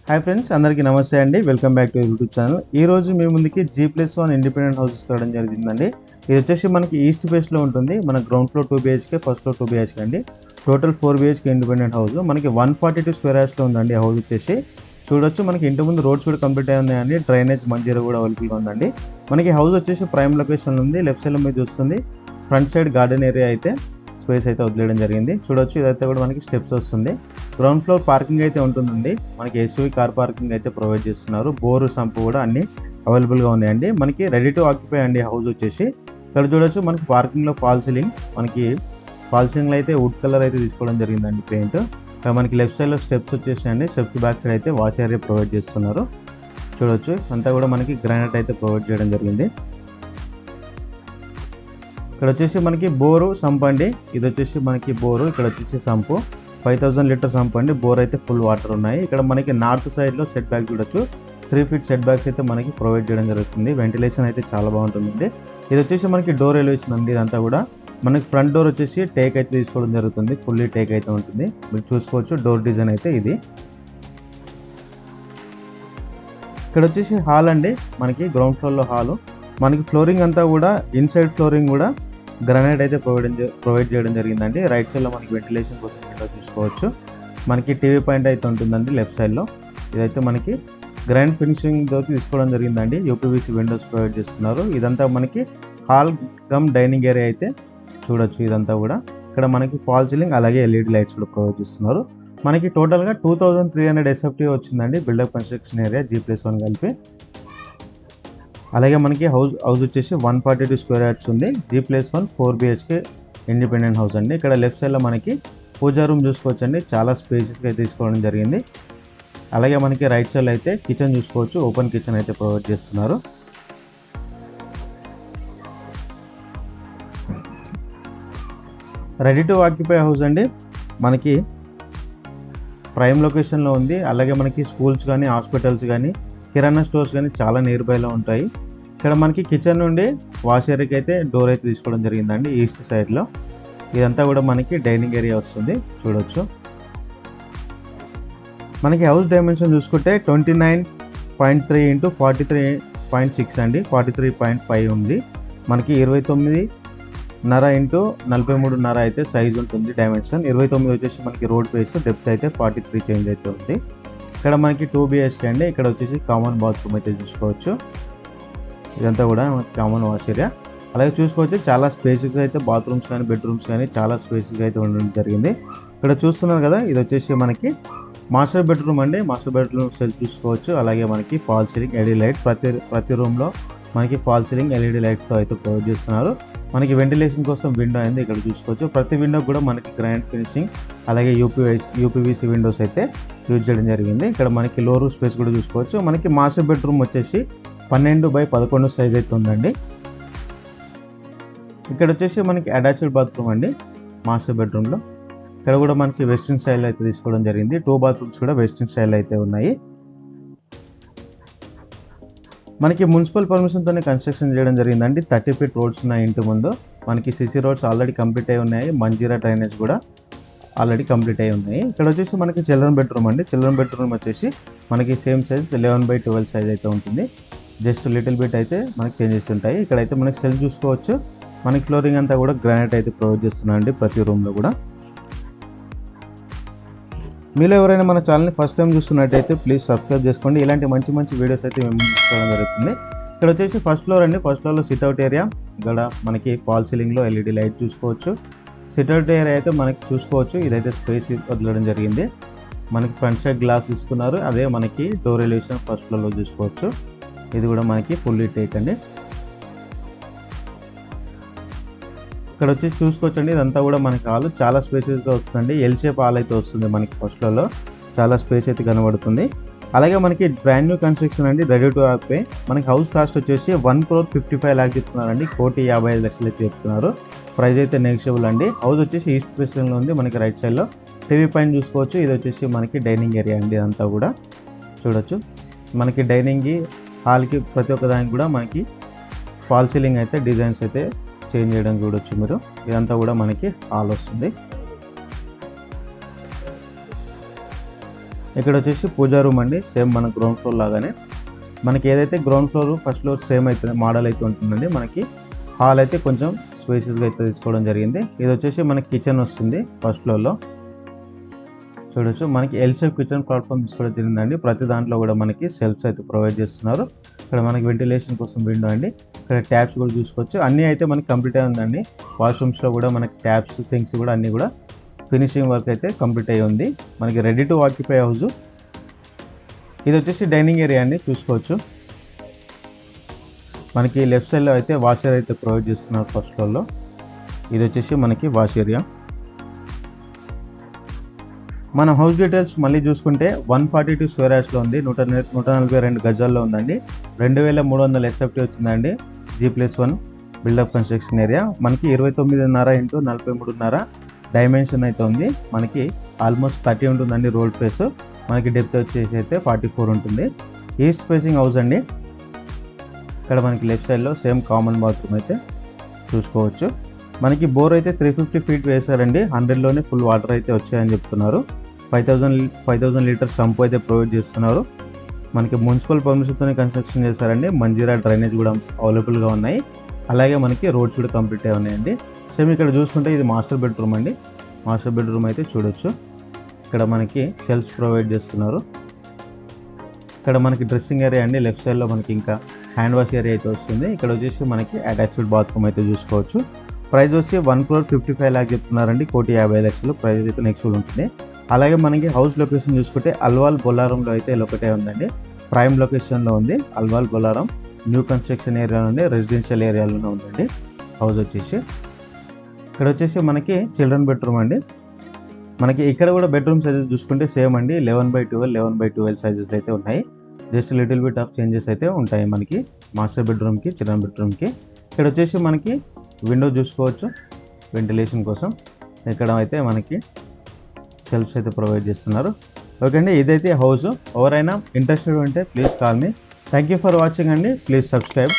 Hi friends, అందరికీ నమస్తే అండి. Welcome back to YouTube channel. ఈ రోజు మీ ముందుకి G+1 ఇండిపెండెంట్ హౌసెస్ రావడం జరిగిందండి. ఇది వచ్చేసి మనకి ఈస్ట్ ఫేస్లో ఉంటుంది. మన ground floor 2 BHK, first floor 2 BHK అండి. Total 4 BHK independent house. మనకి 142 స్క్వేర్ యార్డ్స్లో ఉందండి హౌస్ వచ్చేసి. చూడొచ్చు, మనకి ఇంటి ముందు రోడ్స్ కూడా కంప్లీట్ అయి ఉన్నాయండి. డ్రైనేజ్ మంజీరా కూడా అవైలబుల్గా ఉందండి. మనకి హౌస్ వచ్చేసి ప్రైమ్ లొకేషన్ ఉంది. లెఫ్ట్ సైడ్లో మీరు చూస్తుంది ఫ్రంట్ సైడ్ గార్డెన్ ఏరియా అయితే స్పేస్ అయితే వదిలేయడం జరిగింది. చూడొచ్చు, ఇదైతే కూడా మనకి స్టెప్స్ వస్తుంది. గ్రౌండ్ ఫ్లోర్ పార్కింగ్ అయితే ఉంటుందండి. మనకి ఎస్యూవీ కార్ పార్కింగ్ అయితే ప్రొవైడ్ చేస్తున్నారు. బోరు సంపు కూడా అన్ని అవైలబుల్గా ఉన్నాయండి. మనకి రెడీ టు ఆక్యుపై అండి హౌస్ వచ్చేసి. ఇక్కడ చూడొచ్చు, మనకి పార్కింగ్లో ఫాల్ సీలింగ్, మనకి ఫాల్ సీలింగ్లో అయితే వుడ్ కలర్ అయితే తీసుకోవడం జరిగిందండి పెయింట్. ఇక్కడ మనకి లెఫ్ట్ సైడ్లో స్టెప్స్ వచ్చేసాయండి. స్టెప్స్ బ్యాక్ సైడ్ అయితే వాష్ ఏరియా ప్రొవైడ్ చేస్తున్నారు. చూడొచ్చు, అంతా కూడా మనకి గ్రానైట్ అయితే ప్రొవైడ్ చేయడం జరిగింది. ఇక్కడ వచ్చేసి మనకి బోరు సంప్ అండి. ఇది వచ్చేసి మనకి బోరు, ఇక్కడ వచ్చేసి సంపు 5000 లీటర్ సంప్ అండి. బోర్ అయితే ఫుల్ వాటర్ ఉన్నాయి. ఇక్కడ మనకి నార్త్ సైడ్లో సెట్ బ్యాక్ చూడొచ్చు, 3 feet సెట్ బ్యాక్స్ అయితే మనకి ప్రొవైడ్ చేయడం జరుగుతుంది. వెంటిలేషన్ అయితే చాలా బాగుంటుందండి. ఇది వచ్చేసి మనకి డోర్ ఎలివేషన్ అండి. ఇదంతా కూడా మనకి ఫ్రంట్ డోర్ వచ్చేసి టేక్ అయితే తీసుకోవడం జరుగుతుంది. ఫుల్లీ టేక్ అయితే ఉంటుంది. మీరు చూసుకోవచ్చు, డోర్ డిజైన్ అయితే ఇది. ఇక్కడ వచ్చేసి హాల్ అండి. మనకి గ్రౌండ్ ఫ్లోర్లో హాలు. మనకి ఫ్లోరింగ్ అంతా కూడా ఇన్సైడ్ ఫ్లోరింగ్ కూడా గ్రానైట్ అయితే ప్రొవైడ్ చేయడం జరిగిందండి. రైట్ సైడ్లో మనకి వెంటిలేషన్ కోసం విండో చూసుకోవచ్చు. మనకి టీవీ పాయింట్ అయితే ఉంటుందండి లెఫ్ట్ సైడ్లో. ఇదైతే మనకి గ్రానైట్ ఫినిషింగ్ తోటి తీసుకోవడం జరిగిందండి. యూపీవీసీ విండోస్ ప్రొవైడ్ చేస్తున్నారు. ఇదంతా మనకి హాల్ కమ్ డైనింగ్ ఏరియా అయితే చూడొచ్చు. ఇదంతా కూడా ఇక్కడ మనకి ఫాల్ సీలింగ్ అలాగే LED లైట్స్ కూడా ప్రొవైడ్ చేస్తున్నారు. మనకి టోటల్గా 2300 SFT వచ్చిందండి బిల్డప్ కన్స్ట్రక్షన్ ఏరియా G+1 కలిపి. అలాగే మనకి హౌస్ వచ్చేసి 142 స్క్వేర్ యార్డ్స్ ఉంది. G+1 4 BHK ఇండిపెండెంట్ హౌస్ అండి. ఇక్కడ లెఫ్ట్ సైడ్లో మనకి పూజా రూమ్ చూసుకోవచ్చు అండి. చాలా స్పేసెస్గా తీసుకోవడం జరిగింది. అలాగే మనకి రైట్ సైడ్లో అయితే కిచెన్ చూసుకోవచ్చు. ఓపెన్ కిచెన్ అయితే ప్రొవైడ్ చేస్తున్నారు. రెడీ టు ఆక్యుపై హౌస్ అండి. మనకి ప్రైమ్ లొకేషన్లో ఉంది. అలాగే మనకి స్కూల్స్ కానీ, హాస్పిటల్స్ కానీ, కిరాణా స్టోర్స్ కానీ చాలా నియర్ బైలో ఉంటాయి. ఇక్కడ మనకి కిచెన్ నుండి వాష్ ఏరియాకి అయితే డోర్ అయితే తీసుకోవడం జరిగిందండి ఈస్ట్ సైడ్లో. ఇదంతా కూడా మనకి డైనింగ్ ఏరియా వస్తుంది. చూడొచ్చు, మనకి హౌస్ డైమెన్షన్ చూసుకుంటే 29.3 × 43.6 అండి. 43.5 ఉంది. మనకి 29.5 × 43.5 అయితే సైజ్ ఉంటుంది డైమెన్షన్. 29 వచ్చేసి మనకి రోడ్ ఫేస్, డెప్త్ అయితే 43 చేంజ్ అయితే ఉంది. ఇక్కడ మనకి 2 BHK అండి. ఇక్కడ వచ్చేసి కామన్ బాత్రూమ్ అయితే చూసుకోవచ్చు. ఇదంతా కూడా కామన్ వాష్ ఏరియా. అలాగే చూసుకోవచ్చు, చాలా స్పేస్గా అయితే బాత్రూమ్స్ కానీ, బెడ్రూమ్స్ కానీ చాలా స్పేస్గా అయితే ఉండడం జరిగింది. ఇక్కడ చూస్తున్నారు కదా, ఇది వచ్చేసి మనకి మాస్టర్ బెడ్రూమ్ అండి. మాస్టర్ బెడ్రూమ్ సెల్ఫ్ చూసుకోవచ్చు. అలాగే మనకి ఫాల్ సీలింగ్ LED లైట్ ప్రతి రూమ్లో మనకి ఫాల్ సీలింగ్ LED లైట్స్తో అయితే ప్రొవైడ్ చేస్తున్నారు. మనకి వెంటిలేషన్ కోసం విండో అయింది ఇక్కడ చూసుకోవచ్చు. ప్రతి విండో కూడా మనకి గ్రానైట్ ఫినిషింగ్ అలాగే యూపీవీసీ విండోస్ అయితే యూజ్ చేయడం జరిగింది. ఇక్కడ మనకి లో రూఫ్ స్పేస్ కూడా చూసుకోవచ్చు. మనకి మాస్టర్ బెడ్రూమ్ వచ్చేసి 12x11 సైజ్ అయితే ఉందండి. ఇక్కడ వచ్చేసి మనకి అటాచ్డ్ బాత్రూమ్ అండి మాస్టర్ బెడ్రూమ్లో. ఇక్కడ కూడా మనకి వెస్ట్రన్ స్టైల్ అయితే తీసుకోవడం జరిగింది. 2 bathrooms కూడా వెస్ట్రన్ స్టైల్ అయితే ఉన్నాయి. మనకి మున్సిపల్ పర్మిషన్తోనే కన్స్ట్రక్షన్ చేయడం జరిగిందండి. 30 feet రోడ్స్ ఉన్నాయి ఇంటి ముందు. మనకి CC రోడ్స్ ఆల్రెడీ కంప్లీట్ అయి ఉన్నాయి. మంజీరా డ్రైనేజ్ కూడా ఆల్రెడీ కంప్లీట్ అయి ఉన్నాయి. ఇక్కడ వచ్చేసి మనకి చిల్డ్రన్ బెడ్రూమ్ అండి. చిల్డ్రన్ బెడ్రూమ్ వచ్చేసి మనకి సేమ్ సైజ్ 11x12 సైజ్ అయితే ఉంటుంది. జస్ట్ లిటిల్ బిట్ అయితే మనకి చేంజెస్ ఉంటాయి. ఇక్కడైతే మనకి సెల్ఫ్ చూసుకోవచ్చు. మనకి ఫ్లోరింగ్ అంతా కూడా గ్రానైట్ అయితే ప్రొవైడ్ చేస్తున్నారండి ప్రతి రూమ్లో కూడా. మీలో ఎవరైనా మన ఛానల్ని ఫస్ట్ టైం చూస్తున్నట్టయితే ప్లీజ్ సబ్స్క్రైబ్ చేసుకోండి. ఇలాంటి మంచి వీడియోస్ అయితే మేము తీసుకోవడం జరుగుతుంది. ఇక్కడ వచ్చేసి ఫస్ట్ ఫ్లోర్ అండి. ఫస్ట్ ఫ్లోర్లో సిట్అవుట్ ఏరియా. ఇక్కడ మనకి ఫాల్ సీలింగ్లో LED లైట్ చూసుకోవచ్చు. సిట్అవుట్ ఏరియా అయితే మనకి చూసుకోవచ్చు. ఇదైతే స్పేస్ వదలడం జరిగింది. మనకి ఫ్రంట్ సైడ్ గ్లాస్ తీసుకున్నారు. అదే మనకి డోర్ ఎలివేషన్ ఫస్ట్ ఫ్లోర్లో చూసుకోవచ్చు. ఇది కూడా మనకి ఫుల్లీ టేక్ అండి. ఇక్కడ వచ్చేసి చూసుకోవచ్చు అండి, ఇదంతా కూడా మనకి హాల్ చాలా స్పేసెస్గా వస్తుందండి. L షేప్ హాల్ అయితే వస్తుంది మనకి ఫస్ట్ ఫ్లోర్లో. చాలా స్పేస్ అయితే కనబడుతుంది. అలాగే మనకి బ్రాండ్ న్యూ కన్స్ట్రక్షన్ అండి, రెడీ టు ఆక్యుపై. మనకి హౌస్ కాస్ట్ వచ్చేసి 1,55 lakhs చెప్తున్నారండి. 1,55,00,000 అయితే చెప్తున్నారు. ప్రైస్ అయితే నెగిషియబుల్ అండి. హౌస్ వచ్చేసి ఈస్ట్ ఫేస్లో ఉంది. మనకి రైట్ సైడ్లో టీవీ పాయింట్ చూసుకోవచ్చు. ఇది వచ్చేసి మనకి డైనింగ్ ఏరియా అండి. ఇదంతా కూడా చూడొచ్చు. మనకి డైనింగ్కి, హాల్కి ప్రతి ఒక్క దానికి కూడా మనకి ఫాల్ సీలింగ్ అయితే డిజైన్స్ అయితే చేంజ్ చేయడం చూడొచ్చు మీరు. ఇదంతా కూడా మనకి హాల్ వస్తుంది. ఇక్కడ వచ్చేసి పూజా రూమ్ అండి, సేమ్ మన గ్రౌండ్ ఫ్లోర్ లాగానే. మనకి ఏదైతే ground floor first floor same అయితే మోడల్ అయితే ఉంటుందండి. మనకి హాల్ అయితే కొంచెం స్పేసెస్గా అయితే తీసుకోవడం జరిగింది. ఇది వచ్చేసి మనకి కిచెన్ వస్తుంది ఫస్ట్ ఫ్లోర్లో. చూడొచ్చు మనకి ఎల్ షేప్ కిచెన్ ప్లాట్ఫామ్ తీసుకోవడం జరిగిందండి. ప్రతి దాంట్లో కూడా మనకి సెల్ఫ్స్ అయితే ప్రొవైడ్ చేస్తున్నారు. ఇక్కడ మనకి వెంటిలేషన్ కోసం విండో అండి. ఇక్కడ ట్యాప్స్ కూడా చూసుకోవచ్చు. అన్నీ అయితే మనకి కంప్లీట్ అయి ఉందండి. వాష్రూమ్స్లో కూడా మనకి ట్యాప్స్, సింక్స్ కూడా అన్నీ కూడా ఫినిషింగ్ వర్క్ అయితే కంప్లీట్ అయ్యి ఉంది. మనకి రెడీ టు ఆక్యుపై హౌస్. ఇది వచ్చేసి డైనింగ్ ఏరియా అండి, చూసుకోవచ్చు. మనకి లెఫ్ట్ సైడ్లో అయితే వాషర్ అయితే ప్రొవైడ్ చేస్తున్నారు ఫస్ట్ ఫ్లోర్లో. ఇది వచ్చేసి మనకి వాష్ ఏరియా. మనం హౌస్ డీటెయిల్స్ మళ్ళీ చూసుకుంటే 142 స్క్వేర్ యార్డ్స్లో ఉంది. 142 గజాల్లో ఉందండి. 2300 SFT వచ్చిందండి. G+1 buildup construction area. మనకి 29.5 x 43.5 డైమెన్షన్ అయితే ఉంది. మనకి ఆల్మోస్ట్ 30 ఉంటుందండి రోడ్ ఫేస్. మనకి డెప్త్ వచ్చేసి అయితే 44 ఉంటుంది. ఈస్ట్ ఫేసింగ్ హౌస్ అండి. ఇక్కడ మనకి లెఫ్ట్ సైడ్లో సేమ్ కామన్ బాత్రూమ్ అయితే చూసుకోవచ్చు. మనకి బోర్ అయితే 350 ఫీట్ వేశారండి. 100లోనే ఫుల్ వాటర్ అయితే వచ్చాయని చెప్తున్నారు. 5000 లీటర్స్ సంపు అయితే ప్రొవైడ్ చేస్తున్నారు. మనకి మున్సిపల్ పర్మిషన్తోనే కన్స్ట్రక్షన్ చేశారండి. మంజీరా డ్రైనేజ్ కూడా అవైలబుల్గా ఉన్నాయి. అలాగే మనకి రోడ్స్ కూడా కంప్లీట్ అయి ఉన్నాయండి. సేమ్ ఇక్కడ చూసుకుంటే ఇది మాస్టర్ బెడ్రూమ్ అండి. మాస్టర్ బెడ్రూమ్ అయితే చూడొచ్చు. ఇక్కడ మనకి సెల్ఫ్స్ ప్రొవైడ్ చేస్తున్నారు. ఇక్కడ మనకి డ్రెస్సింగ్ ఏరియా అండి. లెఫ్ట్ సైడ్లో మనకి ఇంకా హ్యాండ్ వాష్ ఏరియా అయితే వస్తుంది. ఇక్కడ వచ్చేసి మనకి అటాచ్డ్ బాత్రూమ్ అయితే చూసుకోవచ్చు. ప్రైస్ వచ్చి 1,55,00,000 చెప్తున్నారండి. 1,50,00,000 ప్రైస్ అయితే నెక్స్ట్ ఉంటుంది. అలాగే మనకి హౌస్ లొకేషన్ చూసుకుంటే అల్వాల్ బొల్లారంలో అయితే లొకేట్ ఉందండి. ప్రైమ్ లొకేషన్లో ఉంది. అల్వాల్ బొల్లారం న్యూ కన్స్ట్రక్షన్ ఏరియాలోనే రెసిడెన్షియల్ ఏరియాలోనే ఉందండి హౌస్ వచ్చేసి. ఇక్కడ వచ్చేసి మనకి చిల్డ్రన్ బెడ్రూమ్ అండి. మనకి ఇక్కడ కూడా బెడ్రూమ్ సైజెస్ చూసుకుంటే సేమ్ అండి. 11x12, 11x12 సైజెస్ అయితే ఉన్నాయి. Just little bit of changes అయితే ఉంటాయి మనకి మాస్టర్ బెడ్రూమ్కి, చిల్డ్రన్ బెడ్రూమ్కి. ఇక్కడ వచ్చేసి మనకి విండో చూసుకోవచ్చు వెంటిలేషన్ కోసం. ఇక్కడ అయితే మనకి సెల్ఫ్స్ అయితే ప్రొవైడ్ చేస్తున్నారు. ఓకే అండి, ఇదైతే హౌస్. ఎవరైనా ఇంట్రెస్టెడ్ ఉంటే please call me. Thank you for watching అండి. Please subscribe.